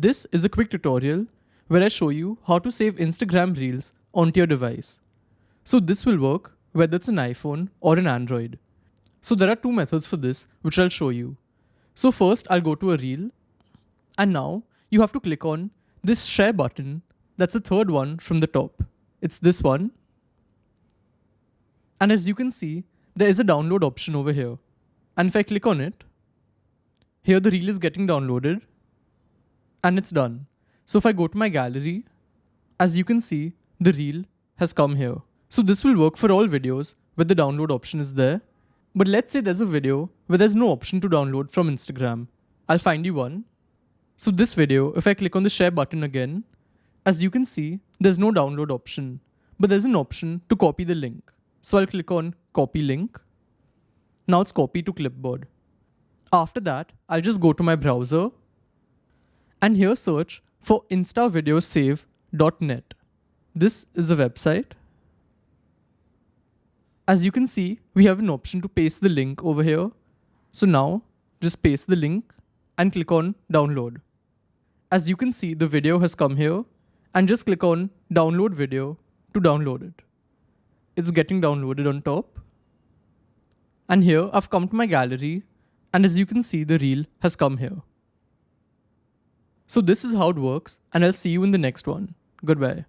This is a quick tutorial where I show you how to save Instagram Reels onto your device. So this will work whether it's an iPhone or an Android. So there are two methods for this which I'll show you. So first I'll go to a reel, and now you have to click on this share button. That's the third one from the top. It's this one. And as you can see, there is a download option over here. And if I click on it, here the reel is getting downloaded and it's done. So if I go to my gallery, as you can see, the reel has come here. So this will work for all videos where the download option is there. But let's say there's a video where there's no option to download from Instagram. I'll find you one. So this video, if I click on the share button again, as you can see, there's no download option, but there's an option to copy the link. So I'll click on copy link. Now it's copied to clipboard. After that, I'll just go to my browser and here search for instavideosave.net. This is the website. As you can see, we have an option to paste the link over here. So now just paste the link and click on download. As you can see, the video has come here, and just click on download video to download it. It's getting downloaded on top. And here I've come to my gallery, and as you can see, the reel has come here. So this is how it works, and I'll see you in the next one. Goodbye.